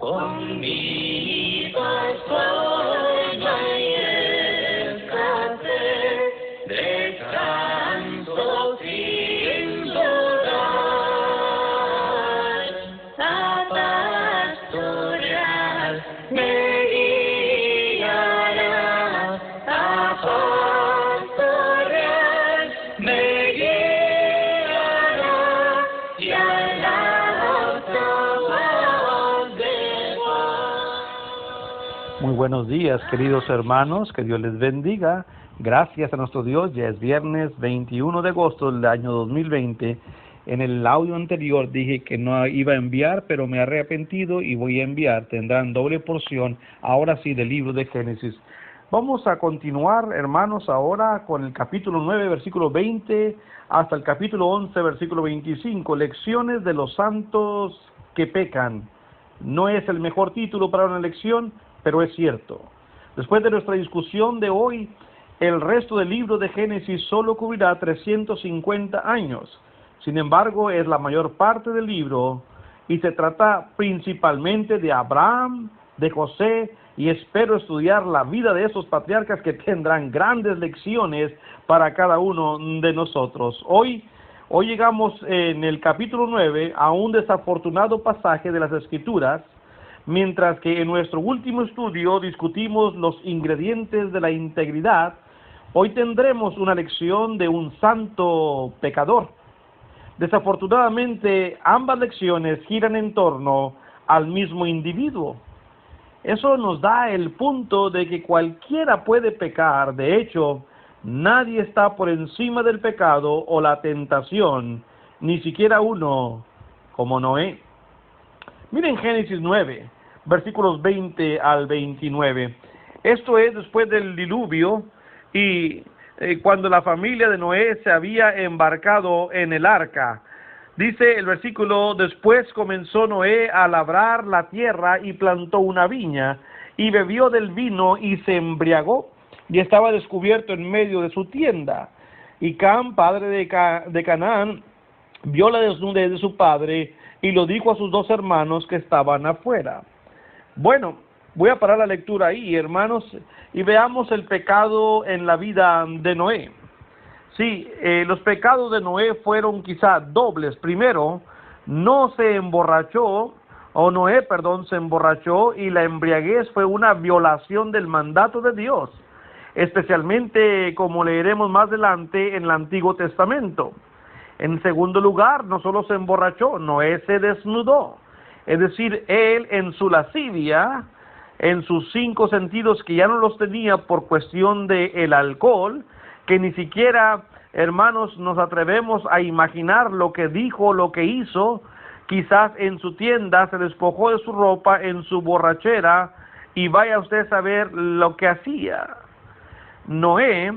Conmigo soy maestra, descanso sin dudar, a pastorear me guiará, a pastorear me guiará, y a la voz de paz. Muy buenos días, queridos hermanos, que Dios les bendiga. Gracias a nuestro Dios, ya es viernes 21 de agosto del año 2020. En el audio anterior dije que no iba a enviar, pero me he arrepentido y voy a enviar. Tendrán doble porción, ahora sí, del libro de Génesis. Vamos a continuar, hermanos, ahora con el capítulo 9, versículo 20, hasta el capítulo 11, versículo 25. Lecciones de los santos que pecan. No es el mejor título para una lección, pero es cierto. Después de nuestra discusión de hoy, el resto del libro de Génesis solo cubrirá 350 años. Sin embargo, es la mayor parte del libro y se trata principalmente de Abraham, de José, y espero estudiar la vida de esos patriarcas que tendrán grandes lecciones para cada uno de nosotros. Hoy llegamos en el capítulo 9 a un desafortunado pasaje de las Escrituras, mientras que en nuestro último estudio discutimos los ingredientes de la integridad. Hoy tendremos una lección de un santo pecador. Desafortunadamente, ambas lecciones giran en torno al mismo individuo. Eso nos da el punto de que cualquiera puede pecar. De hecho, nadie está por encima del pecado o la tentación, ni siquiera uno como Noé. Miren Génesis 9, versículos 20 al 29. Esto es después del diluvio y cuando la familia de Noé se había embarcado en el arca. Dice el versículo: después comenzó Noé a labrar la tierra y plantó una viña y bebió del vino y se embriagó y estaba descubierto en medio de su tienda. Y Cam, padre de Canaán, vio la desnudez de su padre y lo dijo a sus dos hermanos que estaban afuera. Bueno, voy a parar la lectura ahí, hermanos, y veamos el pecado en la vida de Noé. Sí, los pecados de Noé fueron quizá dobles. Primero, se emborrachó y la embriaguez fue una violación del mandato de Dios, especialmente como leeremos más adelante en el Antiguo Testamento. En segundo lugar, no solo se emborrachó, Noé se desnudó. Es decir, él en su lascivia, en sus 5 sentidos que ya no los tenía por cuestión del alcohol, que ni siquiera, hermanos, nos atrevemos a imaginar lo que dijo, lo que hizo. Quizás en su tienda se despojó de su ropa en su borrachera y vaya usted a saber lo que hacía. Noé,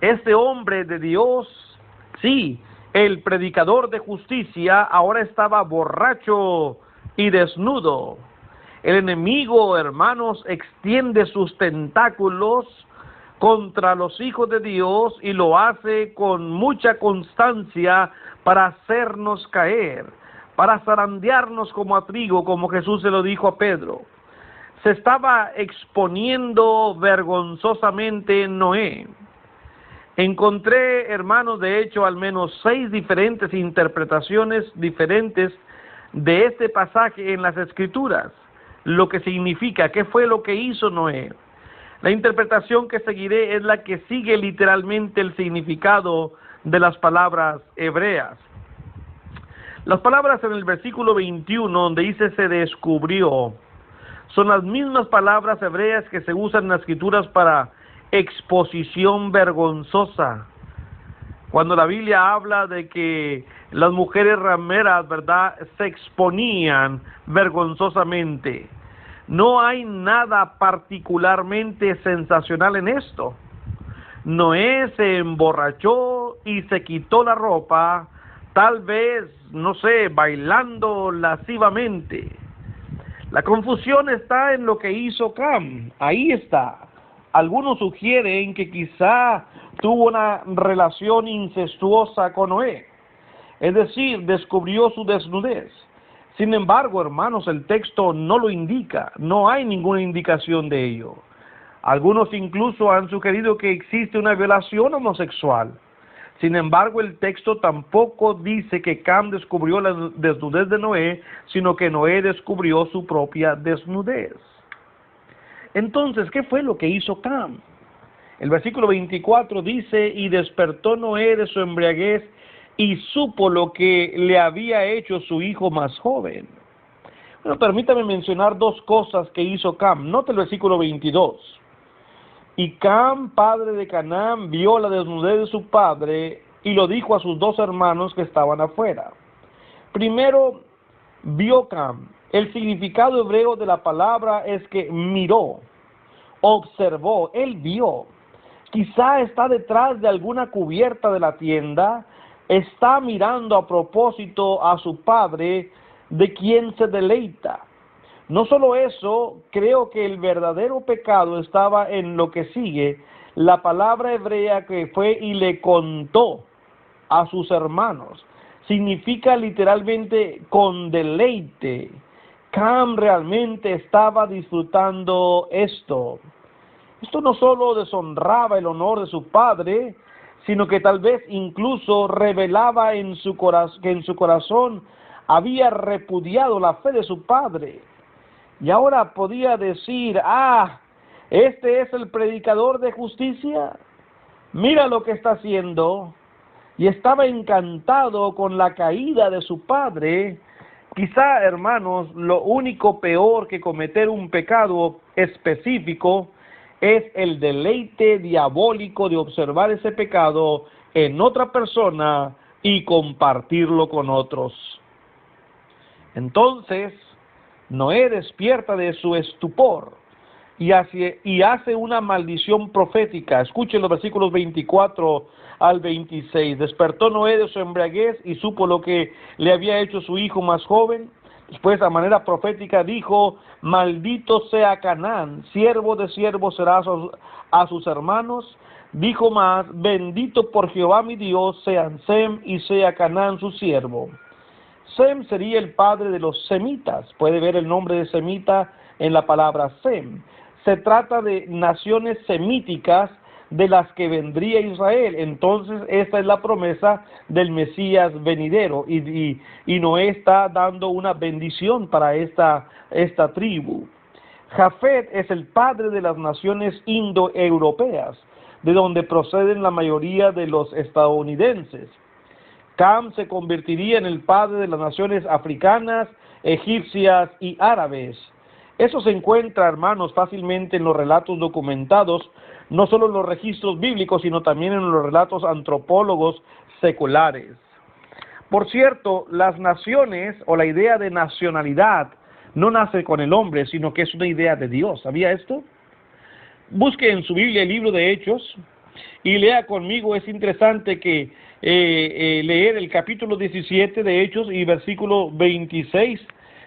este hombre de Dios, sí, el predicador de justicia, ahora estaba borracho y desnudo. El enemigo, hermanos, extiende sus tentáculos contra los hijos de Dios y lo hace con mucha constancia para hacernos caer, para zarandearnos como a trigo, como Jesús se lo dijo a Pedro. Se estaba exponiendo vergonzosamente Noé. Encontré, hermanos, de hecho, al menos 6 diferentes interpretaciones diferentes de este pasaje en las Escrituras. Lo que significa, ¿qué fue lo que hizo Noé? La interpretación que seguiré es la que sigue literalmente el significado de las palabras hebreas. Las palabras en el versículo 21, donde dice se descubrió, son las mismas palabras hebreas que se usan en las Escrituras para exposición vergonzosa. Cuando la Biblia habla de que las mujeres rameras, ¿verdad?, se exponían vergonzosamente. No hay nada particularmente sensacional en esto. Noé se emborrachó y se quitó la ropa, tal vez, bailando lascivamente. La confusión está en lo que hizo Cam. Ahí está. Algunos sugieren que quizá tuvo una relación incestuosa con Noé, es decir, descubrió su desnudez. Sin embargo, hermanos, el texto no lo indica, no hay ninguna indicación de ello. Algunos incluso han sugerido que existe una violación homosexual. Sin embargo, el texto tampoco dice que Cam descubrió la desnudez de Noé, sino que Noé descubrió su propia desnudez. Entonces, ¿qué fue lo que hizo Cam? El versículo 24 dice, y despertó Noé de su embriaguez y supo lo que le había hecho su hijo más joven. Bueno, permítame mencionar dos cosas que hizo Cam. Note el versículo 22. Y Cam, padre de Canaán, vio la desnudez de su padre y lo dijo a sus dos hermanos que estaban afuera. Primero, vio Cam. El significado hebreo de la palabra es que miró, observó, él vio. Quizá está detrás de alguna cubierta de la tienda, está mirando a propósito a su padre, de quien se deleita. No solo eso, creo que el verdadero pecado estaba en lo que sigue, la palabra hebrea que fue y le contó a sus hermanos. Significa literalmente con deleite. Cam realmente estaba disfrutando esto. Esto no solo deshonraba el honor de su padre, sino que tal vez incluso revelaba que en su corazón había repudiado la fe de su padre. Y ahora podía decir, este es el predicador de justicia, mira lo que está haciendo. Y estaba encantado con la caída de su padre. Quizá, hermanos, lo único peor que cometer un pecado específico es el deleite diabólico de observar ese pecado en otra persona y compartirlo con otros. Entonces, Noé despierta de su estupor y hace una maldición profética. Escuchen los versículos 24 al 26. Despertó Noé de su embriaguez y supo lo que le había hecho su hijo más joven. Después, a manera profética, dijo, maldito sea Canaán, siervo de siervos será a sus hermanos. Dijo más, bendito por Jehová mi Dios sean Sem y sea Canaán su siervo. Sem sería el padre de los semitas. Puede ver el nombre de semita en la palabra Sem. Se trata de naciones semíticas de las que vendría Israel. Entonces esta es la promesa del Mesías venidero y Noé está dando una bendición para esta tribu. Jafet es el padre de las naciones indoeuropeas, de donde proceden la mayoría de los estadounidenses. Cam se convertiría en el padre de las naciones africanas, egipcias y árabes. Eso se encuentra, hermanos, fácilmente en los relatos documentados, no solo en los registros bíblicos, sino también en los relatos antropólogos seculares. Por cierto, las naciones o la idea de nacionalidad no nace con el hombre, sino que es una idea de Dios. ¿Sabía esto? Busque en su Biblia el libro de Hechos y lea conmigo. Es interesante que leer el capítulo 17 de Hechos y versículo 26.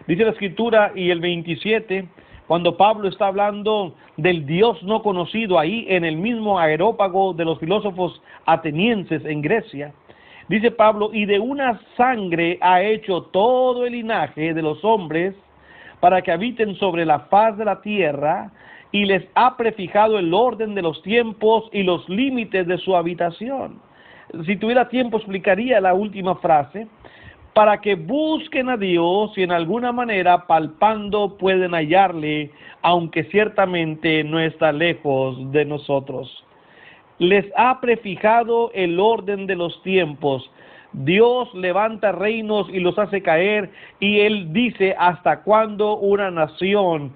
Dice la Escritura y el 27, cuando Pablo está hablando del Dios no conocido ahí en el mismo aerópago de los filósofos atenienses en Grecia. Dice Pablo, y de una sangre ha hecho todo el linaje de los hombres para que habiten sobre la faz de la tierra, y les ha prefijado el orden de los tiempos y los límites de su habitación. Si tuviera tiempo explicaría la última frase, para que busquen a Dios y en alguna manera palpando pueden hallarle, aunque ciertamente no está lejos de nosotros. Les ha prefijado el orden de los tiempos. Dios levanta reinos y los hace caer, y Él dice hasta cuándo una nación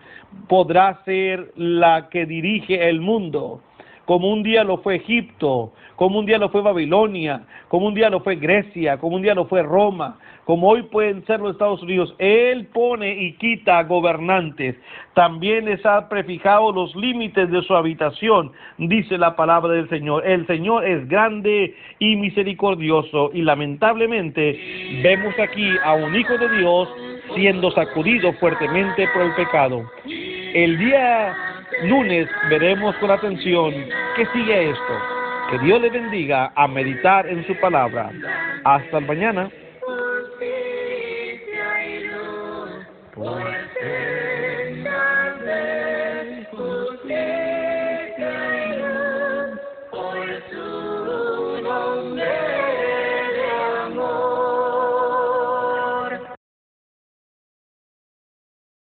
podrá ser la que dirige el mundo. Como un día lo fue Egipto, como un día lo fue Babilonia, como un día lo fue Grecia, como un día lo fue Roma, como hoy pueden ser los Estados Unidos. Él pone y quita gobernantes. También les ha prefijado los límites de su habitación, dice la palabra del Señor. El Señor es grande y misericordioso, y lamentablemente vemos aquí a un hijo de Dios siendo sacudido fuertemente por el pecado. El día lunes veremos con atención qué sigue esto. Que Dios le bendiga a meditar en su palabra. Hasta mañana. Justicia y luz. Por